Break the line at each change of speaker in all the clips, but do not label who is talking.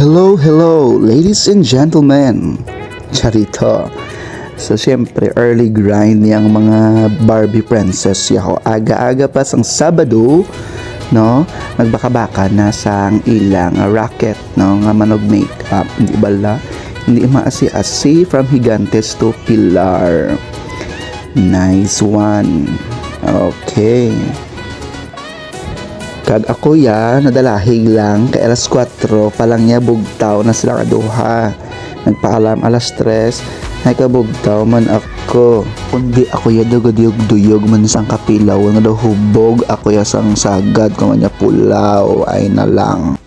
Hello, ladies and gentlemen. Charito. So, syempre, early grind niyang mga Barbie princess yaho. Aga-aga pa sang Sabado, no? Nagbaka-baka na sang ilang racket, no? Nga manog makeup. Hindi bala? Hindi maasi-asi from Higantes to Pilar. Nice one. Okay. Kag ako ya, nadalahig lang, kay alas 4 pa lang niya bugtaw na sila kaduha. Nagpaalam alas 3, nakabugtaw man ako. Kundi ako ya dugod-duyog man sang kapilaw, nga daw hubog, ako ya sang sagad, kung niya pulaw, ay na lang.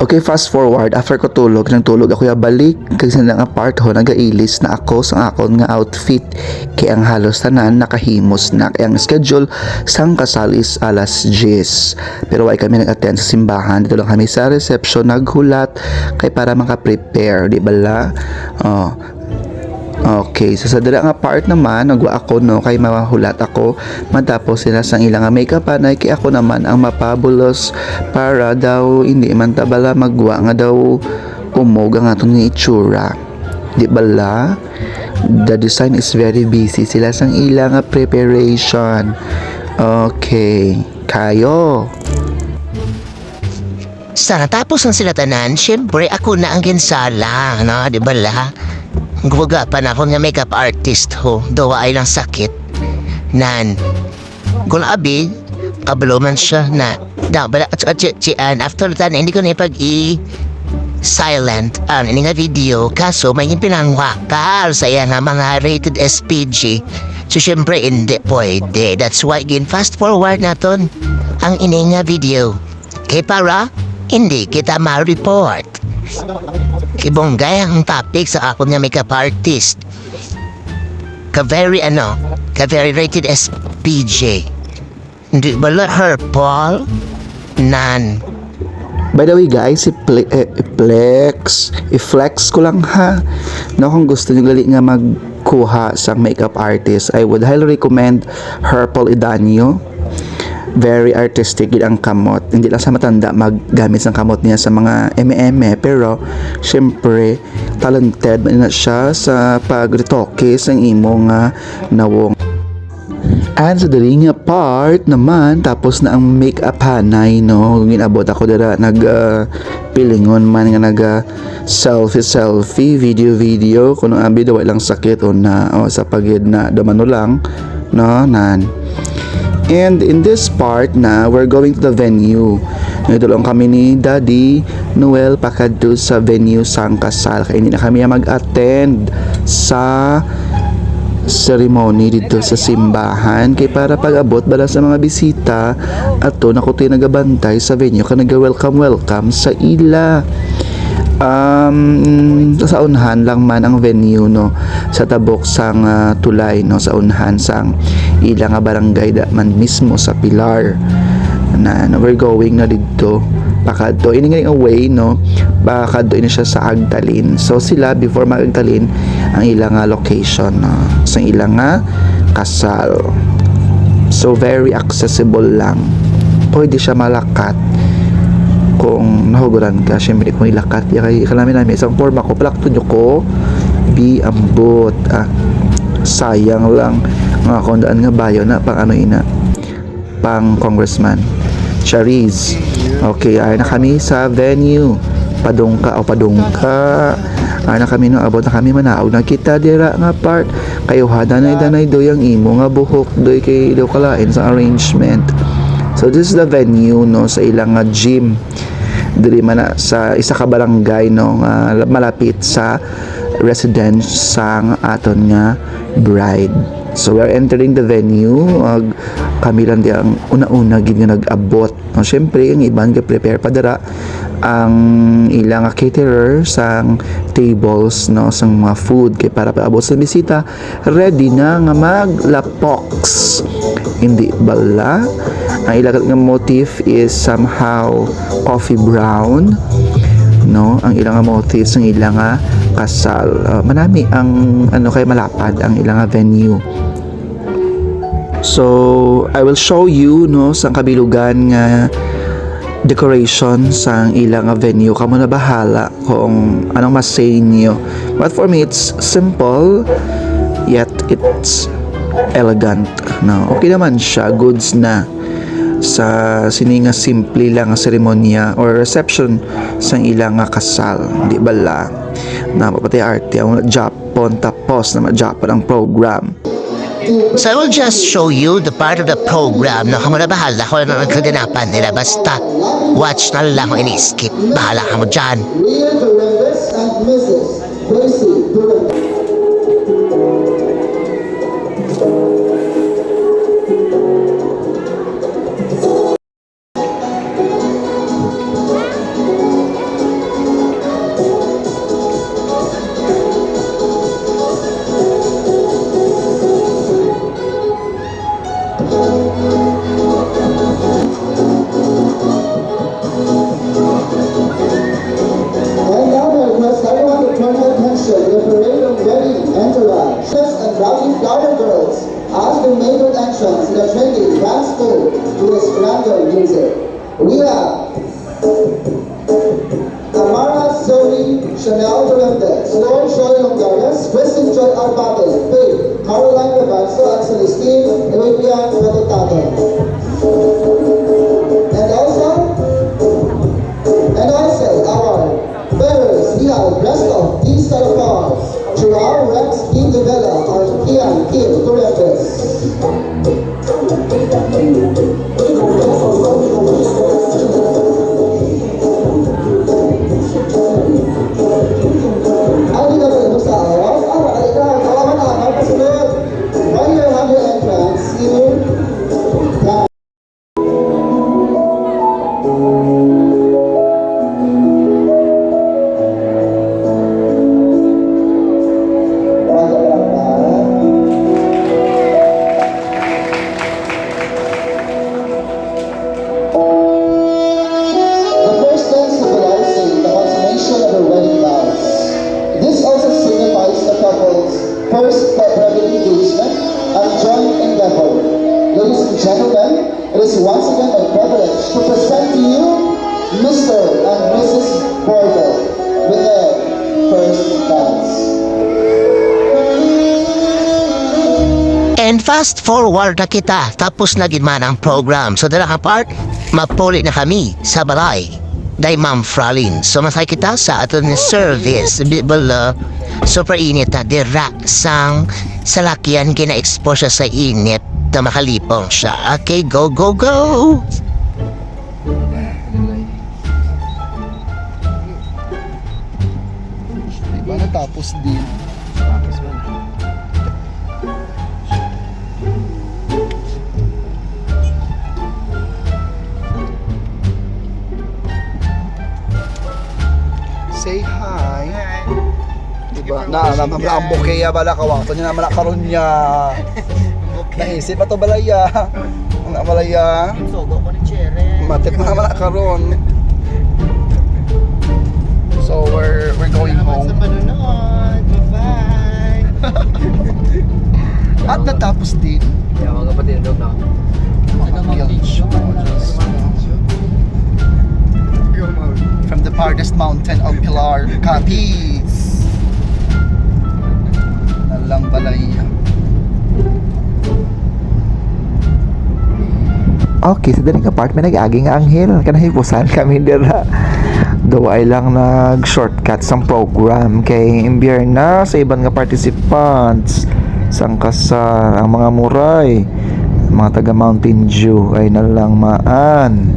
Okay, fast forward, after ko tulog, nang tulog ako ya balik, kasi nga part ho, nagailis na ako sa akon nga outfit, kay ang halos tanan nakahimos na, kay ang schedule sang kasal is alas 10. Pero ay kami nag-attend sa simbahan, dito lang kami sa reception, naghulat, kay para maka-prepare, di ba la? Okay, so sa dala nga part naman, nagwa ako no, kay mahulat ako, matapos sila sang ilang makeup anay, kay ako naman ang mapabulos para daw hindi man tabala magwa nga daw umog ang atong itsura. Di bala? The design is very busy, sila sang ilang preparation. Okay, kayo.
Sa natapos ng sila tanan, syempre ako na ang ginsala, no? Di ba la? Guwaga pa na ako nga makeup artist ho, dawa ay lang sakit. Nan, kung abi, kabalo man siya na, bala at after that, hindi ko na silent ini nga video, kaso may pinangwakal sa iya nga mga rated SPG. So syempre hindi pwede, that's why again fast forward naton ang ini nga video. Kay para, hindi kita ma-report. Kibonggay ang topic sa ako nga makeup artist. Ka-very rated SPJ. Hindi ba la her Paul? Nan.
By the way guys, i-flex ko lang ha. No, kung gusto nyo gali nga magkuha sa makeup artist, I would highly recommend Paul Idanio. Very artistic yun ang kamot. Hindi lang sa matanda maggamit ng kamot niya sa mga eme-eme, pero syempre talented na siya sa pag-retoke sa imong nawong. And sa dali nga part naman, tapos na ang make-up hanay, no? Ginabot ako dira pilingon man nga selfie, video, kung ang abi daw lang sakit o na sa pagid na dumano lang, no? Nan. And in this part na, we're going to the venue. Nagdulong kami ni Daddy Noel pakadto sa venue sang kasal. Kaya hindi na kami mag-attend sa ceremony dito sa simbahan. Kaya para pag-abot bala sa mga bisita, ato nakutoy nagabantay sa venue ka nag-welcome sa ila. Sa unhan lang man ang venue, no, sa tabok sang tulay, no, sa unhan sang ilang barangay da man mismo sa Pilar na we're going na dito pakadto ini nga away, no, pakadto ini siya sa Agdalin. So sila before mag-Agdalin ang ilang location, no, sa ilang kasal. So very accessible lang, pwede siya malakat kung nahuguran ka. Syempre kung ilakat ya kay kalamin namin isang forma ko plakto nyo ko ambot sayang lang mga kondaan nga bayo na pang pang congressman Chariz. Okay, ay na kami sa venue, padungka ay na kami, no, abot na kami manaog na kita dira nga part kayo danay do yung imo nga buhok doy kay do kalain sa arrangement. So this is the venue, no, sa ilang gym diri man sa isa ka barangay, no, malapit sa residence sang aton nga bride. So we're entering the venue, kami lang di ang una-una gid nga nag-abot, no. Syempre ang iban ga prepare pa dira ang ilang caterer sang tables, no, sang mga food kay para paabot sa bisita ready na nga maglapoks. Hindi bala? Ang ilang nga motif is somehow coffee brown, no, ang ilang motif ng ilang kasal. Manami ang kay malapad ang ilang venue. So I will show you, no, sa kabilugan nga decoration sa ilang venue. Kamo na bahala kung anong mas say niyo. But for me, it's simple, yet it's elegant. No? Okay naman siya, goods na sa sininga simple lang nga seremonya or reception sa ilang nga kasal. Di ba la? Na papatay arte ang Japon tapos na ma-Japon ang program.
So I will just show you the part of the program na kamo na bahala kung ano ang kaganapan nila. Basta watch na lang kung ini-skip. Bahala ka mo dyan.
Ria Durandez and Mrs. Gracie Durandez. And now I request everyone to turn their attention to the parade of wedding entourage. Chefs and rowdy flower girls as they made their entrance in the trendy dance school to this grander music. We have Amara Zoe Chanel Durandez, Lord Joy Longares, Kristen Joy Arbate, Faith, Caroline Revanso, and Celestine Adrian Pelotado. And also our bearers, we have rest of these Salapars, Gerard Rex Kim Devella, or Kian Kim Durandez. Ay, di na sa araw? Ay, kawaman na, magpasunod. When you have your entrance, you can. The first dance symbolizing the consummation of their wedding vows. This also signifies the couple's first private engagement and joint endeavor. Ladies and gentlemen, it is once again my privilege to present to you Mr. and Mrs. Bordeaux with their first dance.
And fast forward na kita, tapos na gid man ang program. So dala ka part, mapuli na kami sa balay. Day Ma'am Fralin. So masay kita sa aton ni service. Bibala, super init na dira sang salakyan kina-expose siya sa init na makalipong siya. Okay, go, go, go!
Diba natapos din? Say hi. Diba? Ang bouquet bala kawato niya naman karon niya. Naisip pa to balaya. Ang balaya.
Sogo ko ni Chere.
Matik na naman karon. So we're going home.
panonood. Bye-bye.
At natapos din.
Yeah, mga kapatid daw na.
From the farthest mountain of Pilar, Capiz. Nalang balaya. Okay, sa daling apartment nag-aging anghel. Kanahipusan kami dira. Duwa ay lang nag-shortcut sa program kay imbyer na sa ibang nga participants sang kasal ang mga muray mga taga Mountain Dew ay nalang maan.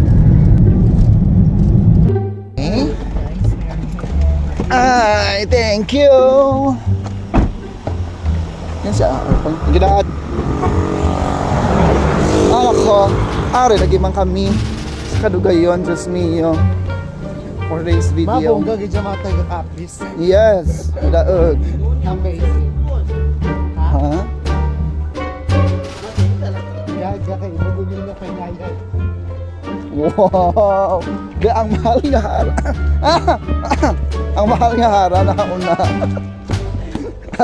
Ay, thank you. Yan siya. Ginaad. Anak ko. Ari, lagi man kami sa kadugayon, Diyos mio. For this video.
Mabongga gid sa mga taga-Capiz.
Yes. Daog.
Amazing.
Ha?
Gaga kay bugil na kay Naya.
Wow. Ang mahal nga hara. Ang mahal nga hara na una.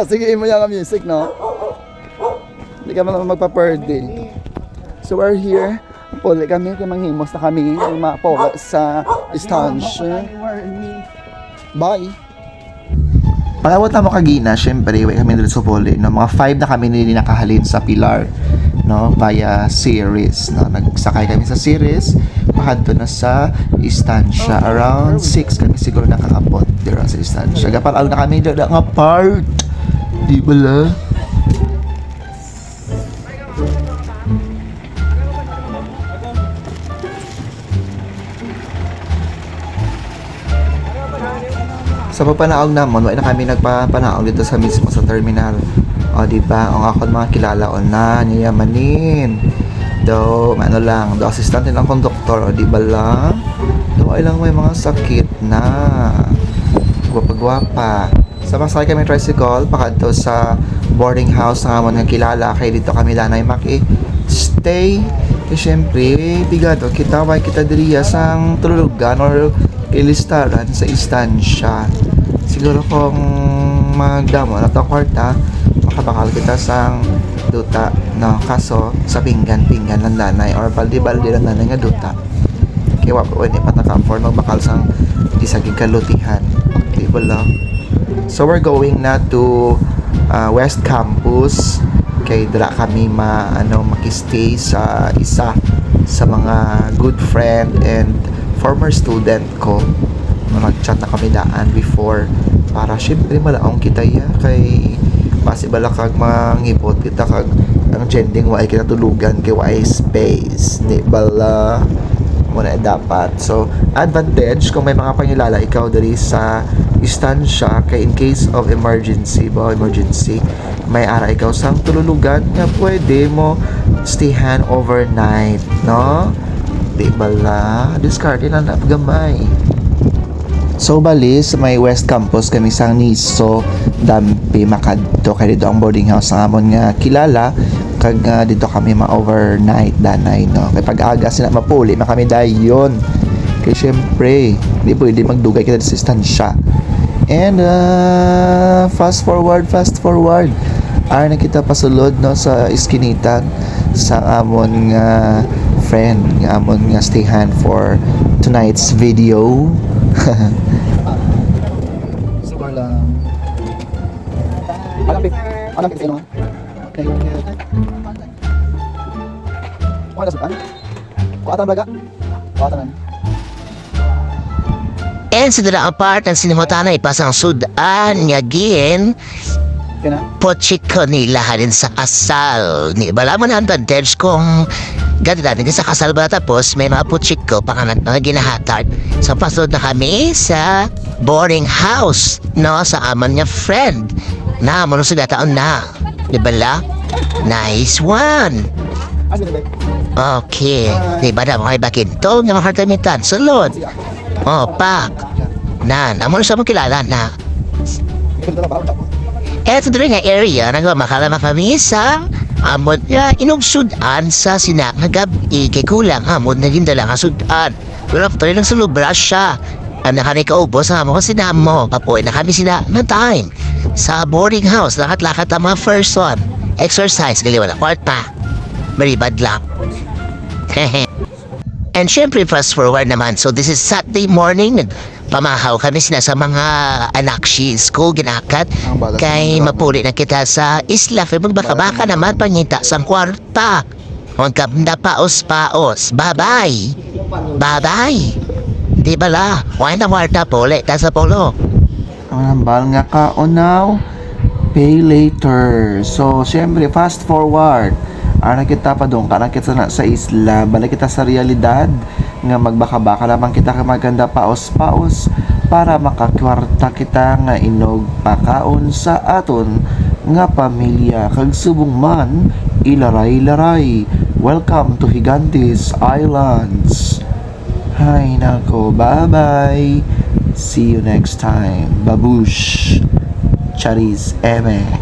Sige, imo yung music, no? Hindi ka man magpa-birthday. So we're here Puli kami, kaya manghimos na kami ng mga pola sa estansya. Bye! Pagawat na mo kagina, syempre, way kami dito sa Puli, no? Mga 5 na kami nili nakahalin sa Pilar, no? Via series, no? Nagsakay kami sa series, pahadto na sa estansya. Around 6 kami siguro nakakapot dito sa estansya. Gapal na kami dito nga part. Di ba la? Sa papanaog namon, wala na kami nagpapanaog dito sa mismo sa terminal. O, diba? Ang ako mga kilala o na, niyamanin. Do, ano lang, do assistant nilang konduktor, o diba lang? Do, ay lang may mga sakit na. Gwapa-gwapa. Sa masakay kami tricycle, pakadto sa boarding house na amon nga kilala. Kaya dito kami lanay maki-stay. Kaya syempre, bigado, kita ba kita diriya sang tululugan or ilistaran sa istansya. Siguro kung magdamo na to kwarta, makabakal kita sang duta, no? Kaso sa pinggan ng nanay or baldi-baldi ng nanay nga duta. Kaya wapawin ipataka for magbakal sang isaging kalutihan. Okay, wala. So we're going na to West Campus. Kay dira kami makistay sa isa sa mga good friend and former student ko na nag-chat na kami daan before para syempre malaong kita ya kay possible kag mangipot kita kag ang trending wa ay kinatulugan kay wa ay space di bala mo na dapat. So advantage kung may mga pangilala ikaw diri sa istansya kay in case of emergency may ara ikaw sang tululugan nga pwede mo stayhan overnight, no? Di bala, discard na gamay. So bali sa may West Campus kami sang Niso dampi makadto kay dito ang boarding house ng amon nga kilala kag dito kami ma-overnight danay, no? Kay pag-aga sila mapuli na kami dayon. Kay syempre, di pwede magdugay kita sa istansya. And fast forward ay na kita pasulod, no, sa iskinitan sa amon nga friend nga amon nga stayhan for tonight's video. Super lang. Alam kita sino? Okay. Wala sa kan? Kuatan baga? Kuatan.
And sa dala ang part ng sinimutana ipasang sudan nga gin
Kena?
pochik ko nila rin sa kasal. Ni bala mo na advantage kung ganda natin sa kasal ba tapos may mga pochik ko panganat na ginahatag. So pasunod na kami sa boarding house, no, sa aman niya friend na mo sa taon na. Di bala? Nice one! Okay. Di ba na mga ibakinto nga mga hartamitan? Sulod. Oh, pak. Nan, amo sa mo kilala na. Eto dito nga area nagmamakala kami sa amod nga inugsudan sa sinakagab kay kulang amod na gindala nga sudan. Pero after lang sa lubra siya. Ang nakani kaubos sa amo kasi mo. Papuin na kami sila ng time. Sa boarding house, lakat-lakat ang mga first one. Exercise, gali wala kwarta. Very bad luck. And syempre fast forward naman. So this is Saturday morning. Pamahaw kami sila sa mga anak si school ginakat kay mapuli na kita sa isla kay magbaka-baka naman pangita sa kwarta. Huwag ka na paos-paos. Bye-bye. Bye-bye. Di ba la? Huwag na kwarta puli. Ta sa polo.
Ang hambal nga ka now, pay later. So syempre fast forward. Ara kita pa doon, karang kita sa isla, balik kita sa realidad nga magbaka-baka lamang kita ka maganda paos-paos para makakwarta kita nga inog pakaon sa aton nga pamilya kag subong man ilaray-laray. Welcome to Higantes Islands. Hay nako, bye-bye. See you next time. Babush. Charis Eme.